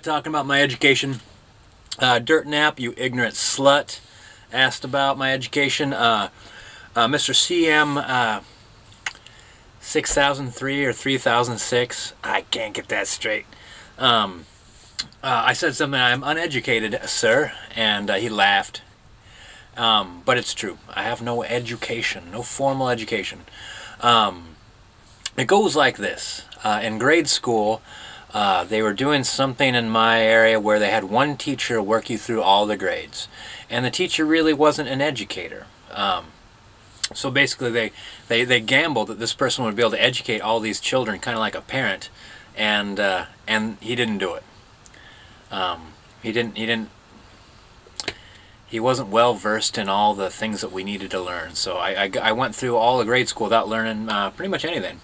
talking about my education. Dirt Nap, you ignorant slut, asked about my education. Mr. CM 6003 or 3006, I can't get that straight. I said something, I'm uneducated, sir, and he laughed. But it's true. I have no education, no formal education. It goes like this. In grade school, they were doing something in my area where they had one teacher work you through all the grades. And the teacher really wasn't an educator. So basically they gambled that this person would be able to educate all these children kind of like a parent. And he didn't do it. He wasn't well versed in all the things that we needed to learn. So I went through all the grade school without learning pretty much anything.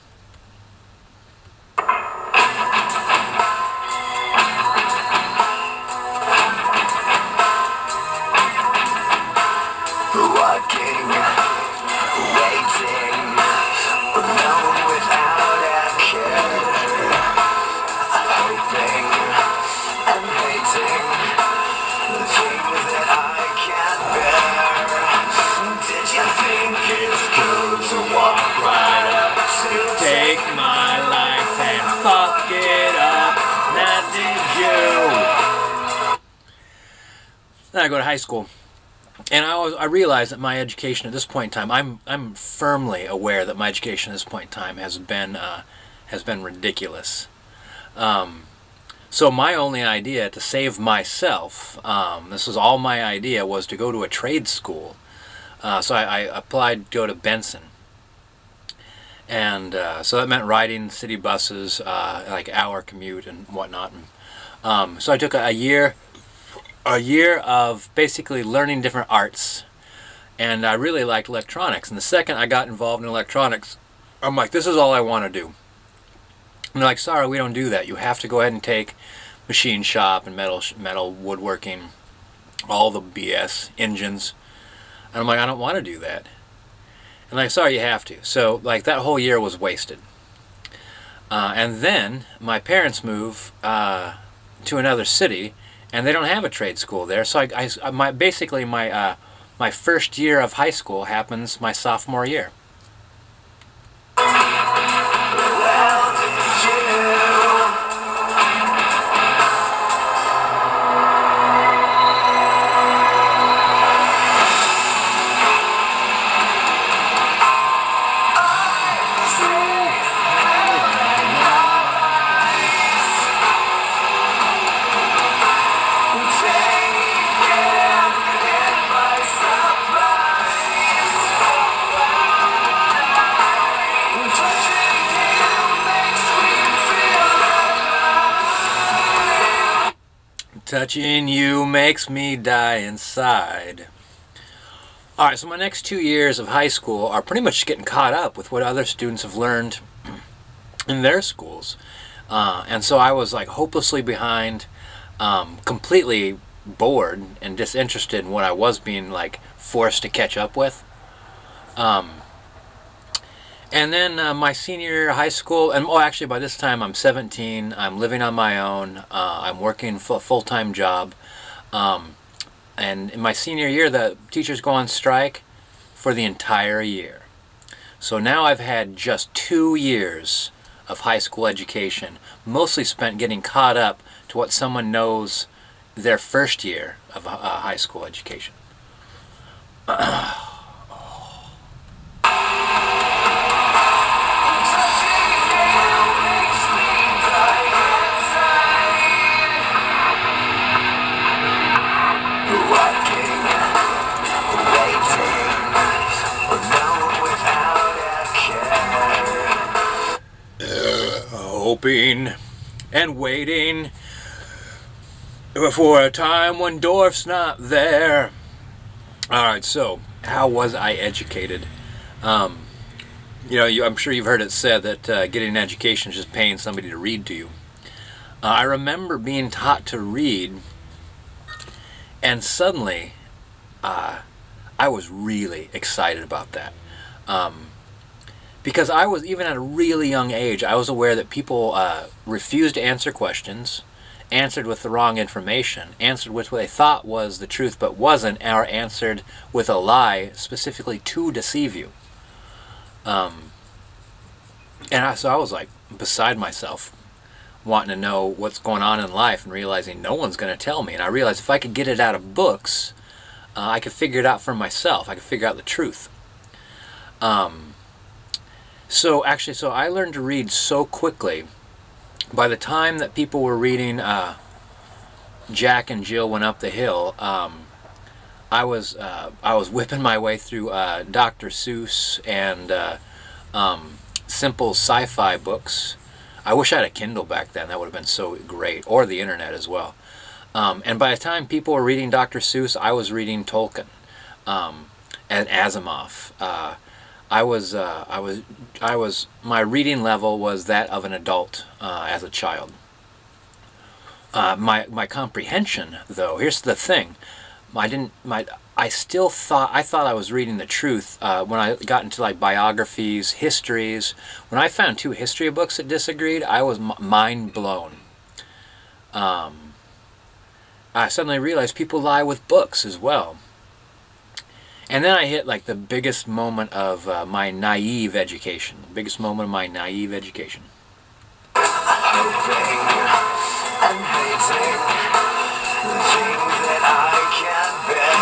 Walking, waiting, alone without a care, hoping and hating the things that I can't bear. Did you think it's cool to walk right up to Take my life and fuck it up? Now did you? Then I go to high school. And I realize that my education at this point in time, I'm firmly aware that my education at this point in time has been ridiculous. So my only idea to save myself, this was all my idea, was to go to a trade school. So I applied to go to Benson. And so that meant riding city buses, like hour commute and whatnot. So I took a year of basically learning different arts, and I really liked electronics. And the second I got involved in electronics, I'm like, this is all I want to do. And they're like, sorry, we don't do that. You have to go ahead and take machine shop and metal woodworking, all the BS, engines. And I'm like, I don't want to do that. And like, sorry, you have to. So like that whole year was wasted. And then my parents move to another city, and they don't have a trade school there. So basically my first year of high school happens my sophomore year. Touching you makes me die inside. Alright, so my next 2 years of high school are pretty much getting caught up with what other students have learned in their schools. And so I was like hopelessly behind, completely bored and disinterested in what I was being like forced to catch up with. And then my senior year of high school, and actually by this time I'm 17, I'm living on my own, I'm working a full-time job, and in my senior year the teachers go on strike for the entire year. So now I've had just 2 years of high school education, mostly spent getting caught up to what someone knows their first year of high school education. Hoping and waiting for a time when Dorf's not there. Alright, so how was I educated? I'm sure you've heard it said that getting an education is just paying somebody to read to you. I remember being taught to read, and suddenly I was really excited about that. Because I was, even at a really young age, I was aware that people refused to answer questions, answered with the wrong information, answered with what they thought was the truth but wasn't, or answered with a lie specifically to deceive you. So I was like beside myself, wanting to know what's going on in life and realizing no one's going to tell me. And I realized if I could get it out of books, I could figure it out for myself. I could figure out the truth. So I learned to read so quickly. By the time that people were reading Jack and Jill Went Up the Hill, I was whipping my way through Dr. Seuss and simple sci-fi books. I wish I had a Kindle back then. That would have been so great, or the internet as well. And by the time people were reading Dr. Seuss, I was reading Tolkien and Asimov. My reading level was that of an adult as a child. My comprehension, though, here's the thing. I thought I was reading the truth when I got into like biographies, histories. When I found 2 history books that disagreed, I was mind blown. I suddenly realized people lie with books as well. And then I hit like the biggest moment of my naive education. The biggest moment of my naive education. Hoping and hating the things that I can't bear.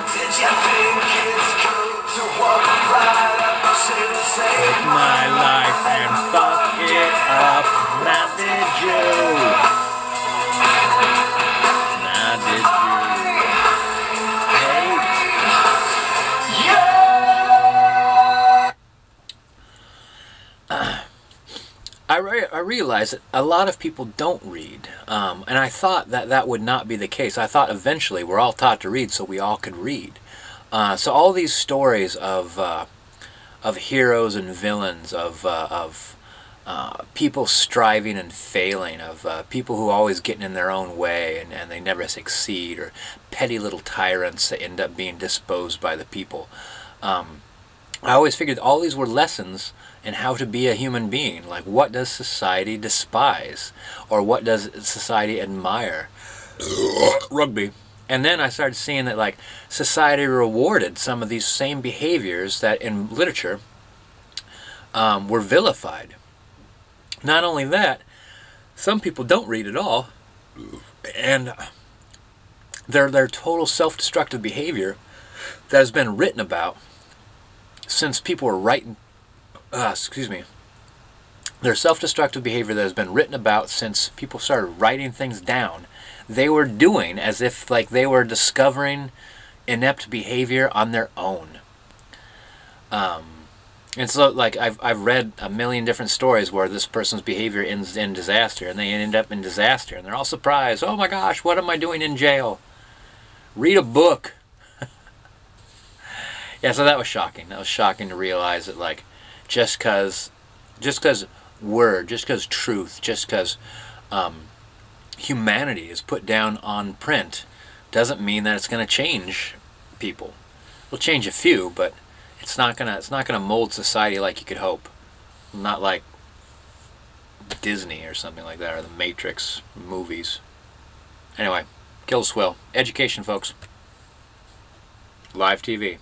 Did you think it's cool to walk right up and say Take my life and fuck it up? Now did you? Now did you? I realized that a lot of people don't read, and I thought that that would not be the case. I thought eventually we're all taught to read so we all could read. So all these stories of heroes and villains, of people striving and failing, of people who are always getting in their own way and they never succeed, or petty little tyrants that end up being disposed by the people. I always figured all these were lessons in how to be a human being. Like, what does society despise? Or what does society admire? Rugby. And then I started seeing that, like, society rewarded some of these same behaviors that in literature were vilified. Not only that, some people don't read at all, and their total self-destructive behavior that has been written about since people were writing, their self-destructive behavior that has been written about since people started writing things down, they were doing as if like they were discovering inept behavior on their own. And so like I've read a million different stories where this person's behavior ends in disaster, and they end up in disaster, and they're all surprised. Oh my gosh, what am I doing in jail? Read a book. Yeah, so that was shocking. That was shocking to realize that, like, just because word, just because truth, just because humanity is put down on print, doesn't mean that it's going to change people. It'll change a few, but it's not gonna mold society like you could hope. Not like Disney or something like that, or the Matrix movies. Anyway, Kill the Swill. Education, folks. Live TV.